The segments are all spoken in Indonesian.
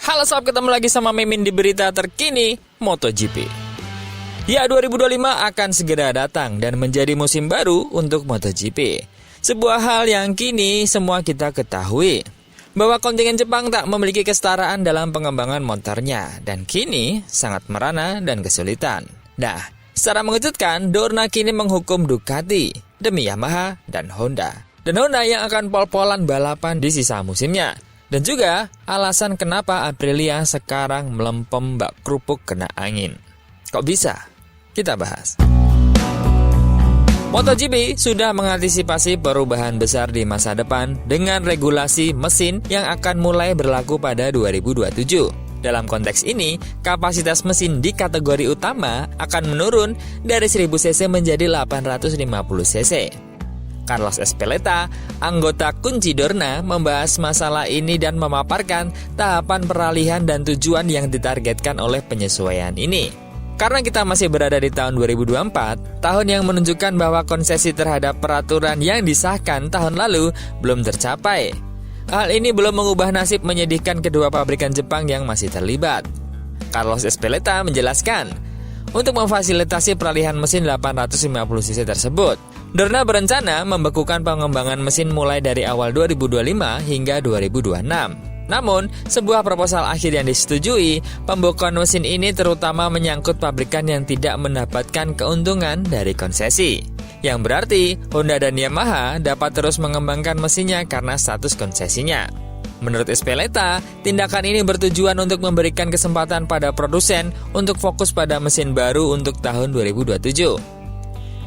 Halo sob, ketemu lagi sama Mimin di berita terkini MotoGP. Ya, 2025 akan segera datang dan menjadi musim baru untuk MotoGP. Sebuah hal yang kini semua kita ketahui, bahwa kontingen Jepang tak memiliki kesetaraan dalam pengembangan motornya dan kini sangat merana dan kesulitan. Nah, secara mengejutkan, Dorna kini menghukum Ducati demi Yamaha dan Honda. Dan Honda yang akan pol-polan balapan di sisa musimnya. Dan juga alasan kenapa Aprilia sekarang melempem bak kerupuk kena angin. Kok bisa? Kita bahas. MotoGP sudah mengantisipasi perubahan besar di masa depan dengan regulasi mesin yang akan mulai berlaku pada 2027. Dalam konteks ini, kapasitas mesin di kategori utama akan menurun dari 1000 cc menjadi 850 cc. Carlos Ezpeleta, anggota kunci Dorna, membahas masalah ini dan memaparkan tahapan peralihan dan tujuan yang ditargetkan oleh penyesuaian ini. Karena kita masih berada di tahun 2024, tahun yang menunjukkan bahwa konsesi terhadap peraturan yang disahkan tahun lalu belum tercapai. Hal ini belum mengubah nasib menyedihkan kedua pabrikan Jepang yang masih terlibat. Carlos Ezpeleta menjelaskan, untuk memfasilitasi peralihan mesin 850cc tersebut, Dorna berencana membekukan pengembangan mesin mulai dari awal 2025 hingga 2026. Namun, sebuah proposal akhir yang disetujui, pembekuan mesin ini terutama menyangkut pabrikan yang tidak mendapatkan keuntungan dari konsesi. Yang berarti, Honda dan Yamaha dapat terus mengembangkan mesinnya karena status konsesinya. Menurut Ezpeleta, tindakan ini bertujuan untuk memberikan kesempatan pada produsen untuk fokus pada mesin baru untuk tahun 2027.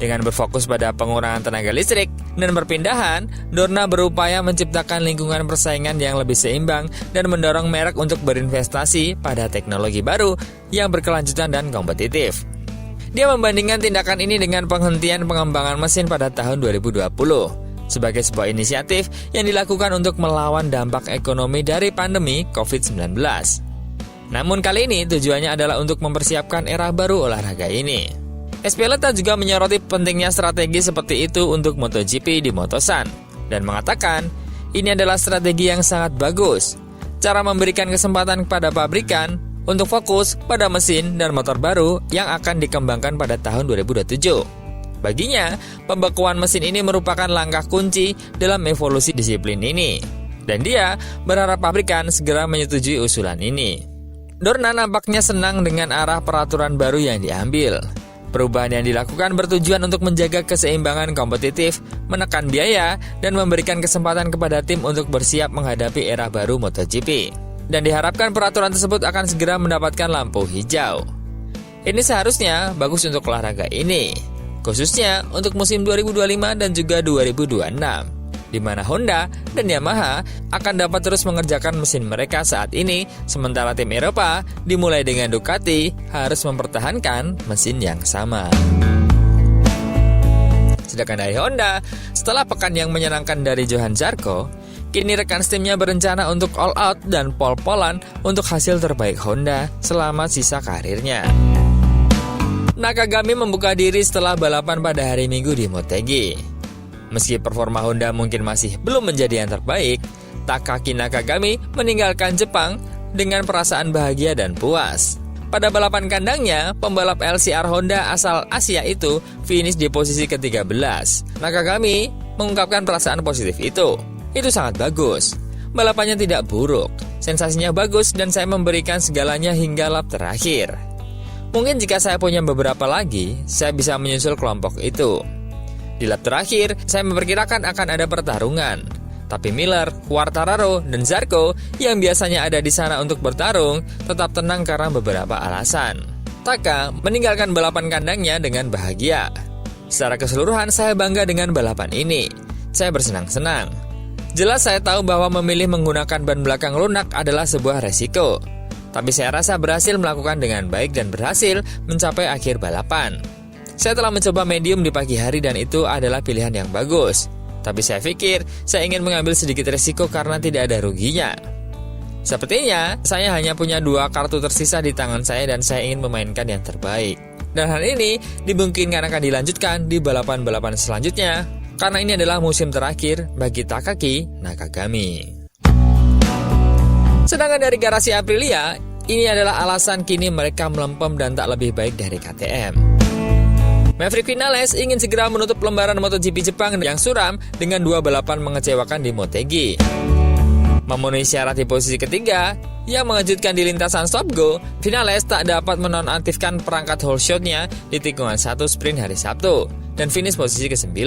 Dengan berfokus pada pengurangan tenaga listrik dan perpindahan, Dorna berupaya menciptakan lingkungan persaingan yang lebih seimbang dan mendorong merek untuk berinvestasi pada teknologi baru yang berkelanjutan dan kompetitif. Dia membandingkan tindakan ini dengan penghentian pengembangan mesin pada tahun 2020 sebagai sebuah inisiatif yang dilakukan untuk melawan dampak ekonomi dari pandemi COVID-19. Namun kali ini tujuannya adalah untuk mempersiapkan era baru olahraga ini. Ezpeleta juga menyoroti pentingnya strategi seperti itu untuk MotoGP di Motosan dan mengatakan ini adalah strategi yang sangat bagus. Cara memberikan kesempatan kepada pabrikan untuk fokus pada mesin dan motor baru yang akan dikembangkan pada tahun 2027. Baginya, pembekuan mesin ini merupakan langkah kunci dalam evolusi disiplin ini. Dan dia berharap pabrikan segera menyetujui usulan ini. Dorna nampaknya senang dengan arah peraturan baru yang diambil. Perubahan yang dilakukan bertujuan untuk menjaga keseimbangan kompetitif, menekan biaya, dan memberikan kesempatan kepada tim untuk bersiap menghadapi era baru MotoGP. Dan diharapkan peraturan tersebut akan segera mendapatkan lampu hijau. Ini seharusnya bagus untuk olahraga ini, khususnya untuk musim 2025 dan juga 2026. Di mana Honda dan Yamaha akan dapat terus mengerjakan mesin mereka saat ini, sementara tim Eropa dimulai dengan Ducati harus mempertahankan mesin yang sama. Sedangkan dari Honda, setelah pekan yang menyenangkan dari Johann Zarco, kini rekan timnya berencana untuk all out dan pol-polan untuk hasil terbaik Honda selama sisa karirnya. Nakagami membuka diri setelah balapan pada hari Minggu di Motegi. Meski performa Honda mungkin masih belum menjadi yang terbaik, Takaki Nakagami meninggalkan Jepang dengan perasaan bahagia dan puas. Pada balapan kandangnya, pembalap LCR Honda asal Asia itu finish di posisi ke-13. Nakagami mengungkapkan perasaan positif itu. Itu sangat bagus. Balapannya tidak buruk, sensasinya bagus dan saya memberikan segalanya hingga lap terakhir. Mungkin jika saya punya beberapa lagi, saya bisa menyusul kelompok itu. Di lap terakhir, saya memperkirakan akan ada pertarungan. Tapi Miller, Quartararo, dan Zarco yang biasanya ada di sana untuk bertarung tetap tenang karena beberapa alasan. Taka meninggalkan balapan kandangnya dengan bahagia. Secara keseluruhan, saya bangga dengan balapan ini. Saya bersenang-senang. Jelas saya tahu bahwa memilih menggunakan ban belakang lunak adalah sebuah resiko. Tapi saya rasa berhasil melakukan dengan baik dan berhasil mencapai akhir balapan. Saya telah mencoba medium di pagi hari dan itu adalah pilihan yang bagus. Tapi saya pikir saya ingin mengambil sedikit resiko karena tidak ada ruginya. Sepertinya saya hanya punya 2 kartu tersisa di tangan saya dan saya ingin memainkan yang terbaik. Dan hal ini dimungkinkan akan dilanjutkan di balapan-balapan selanjutnya karena ini adalah musim terakhir bagi Takaki Nakagami. Sedangkan dari garasi Aprilia, ini adalah alasan kini mereka melempem dan tak lebih baik dari KTM. Maverick Vinales ingin segera menutup lembaran MotoGP Jepang yang suram dengan 2 balapan mengecewakan di Motegi. Memenuhi syarat di posisi ketiga, yang mengejutkan di lintasan stop go, Vinales tak dapat menonaktifkan perangkat whole shot-nya di tikungan 1 sprint hari Sabtu dan finish posisi ke-9.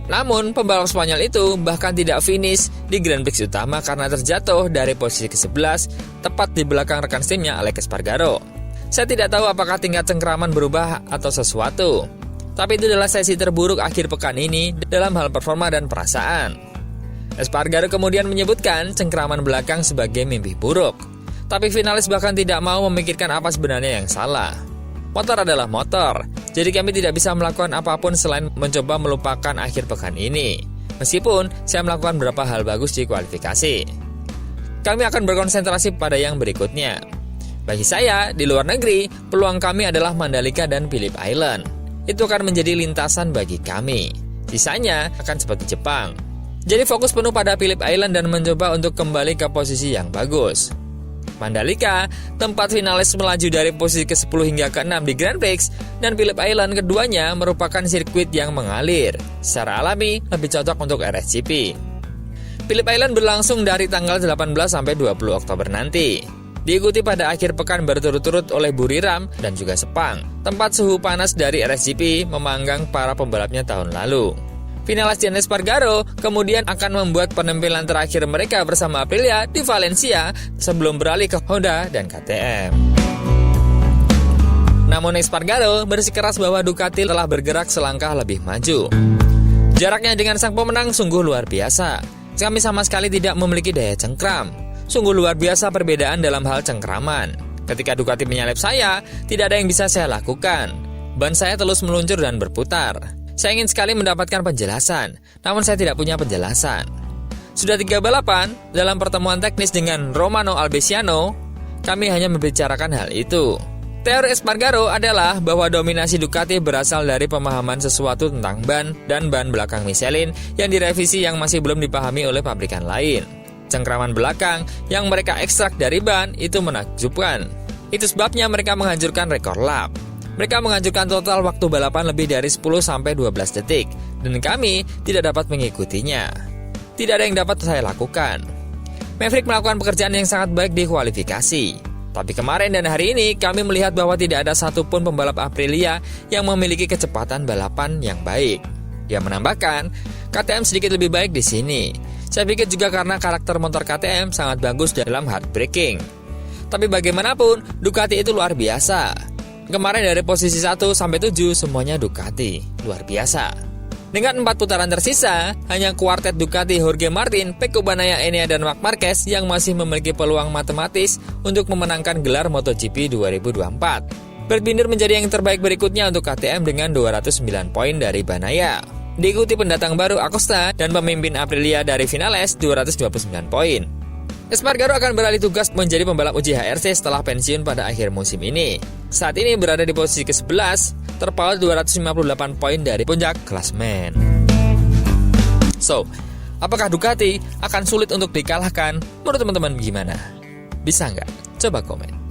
Namun, pembalap Spanyol itu bahkan tidak finish di Grand Prix utama karena terjatuh dari posisi ke-11 tepat di belakang rekan timnya Alex Espargaro. Saya tidak tahu apakah tingkat cengkraman berubah atau sesuatu, tapi itu adalah sesi terburuk akhir pekan ini dalam hal performa dan perasaan. Espargaro kemudian menyebutkan cengkraman belakang sebagai mimpi buruk, tapi Vinales bahkan tidak mau memikirkan apa sebenarnya yang salah. Motor adalah motor, jadi kami tidak bisa melakukan apapun selain mencoba melupakan akhir pekan ini. Meskipun saya melakukan beberapa hal bagus di kualifikasi, kami akan berkonsentrasi pada yang berikutnya. Bagi saya, di luar negeri, peluang kami adalah Mandalika dan Phillip Island. Itu akan menjadi lintasan bagi kami. Sisanya akan seperti Jepang. Jadi fokus penuh pada Phillip Island dan mencoba untuk kembali ke posisi yang bagus. Mandalika, tempat Vinales melaju dari posisi ke-10 hingga ke-6 di Grand Prix, dan Phillip Island keduanya merupakan sirkuit yang mengalir. Secara alami, lebih cocok untuk RSGP. Phillip Island berlangsung dari tanggal 18 sampai 20 Oktober nanti. Diikuti pada akhir pekan berturut-turut oleh Buriram dan juga Sepang, tempat suhu panas dari RSGP memanggang para pembalapnya tahun lalu. Vinales dan Espargaro kemudian akan membuat penampilan terakhir mereka bersama Aprilia di Valencia sebelum beralih ke Honda dan KTM. Namun Espargaro bersikeras bahwa Ducati telah bergerak selangkah lebih maju. Jaraknya dengan sang pemenang sungguh luar biasa. Kami sama sekali tidak memiliki daya cengkram. Sungguh luar biasa perbedaan dalam hal cengkraman. Ketika Ducati menyalip saya, tidak ada yang bisa saya lakukan. Ban saya terus meluncur dan berputar. Saya ingin sekali mendapatkan penjelasan, namun saya tidak punya penjelasan. Sudah 3 balapan, dalam pertemuan teknis dengan Romano Albesiano, kami hanya membicarakan hal itu. Teori Espargaro adalah bahwa dominasi Ducati berasal dari pemahaman sesuatu tentang ban dan ban belakang Michelin yang direvisi yang masih belum dipahami oleh pabrikan lain. Cengkraman belakang yang mereka ekstrak dari ban itu menakjubkan. Itu sebabnya mereka menghancurkan rekor lap. Mereka menghancurkan total waktu balapan lebih dari 10-12 detik, dan kami tidak dapat mengikutinya. Tidak ada yang dapat saya lakukan. Maverick melakukan pekerjaan yang sangat baik di kualifikasi. Tapi kemarin dan hari ini kami melihat bahwa tidak ada satupun pembalap Aprilia yang memiliki kecepatan balapan yang baik. Dia menambahkan, KTM sedikit lebih baik di sini. Saya pikir juga karena karakter motor KTM sangat bagus dalam hard braking. Tapi bagaimanapun, Ducati itu luar biasa. Kemarin dari posisi 1 sampai 7 semuanya Ducati, luar biasa. Dengan 4 putaran tersisa, hanya kuartet Ducati Jorge Martin, Pecco Bagnaia, Enea, dan Marc Marquez yang masih memiliki peluang matematis untuk memenangkan gelar MotoGP 2024. Berpindah menjadi yang terbaik berikutnya untuk KTM dengan 209 poin dari Bagnaia. Diikuti pendatang baru Acosta dan pemimpin Aprilia dari Vinales 229 poin. Espargaro akan beralih tugas menjadi pembalap uji HRC setelah pensiun pada akhir musim ini. Saat ini berada di posisi ke-11, terpaut 258 poin dari puncak klasemen. So, apakah Ducati akan sulit untuk dikalahkan? Menurut teman-teman gimana? Bisa nggak? Coba komen.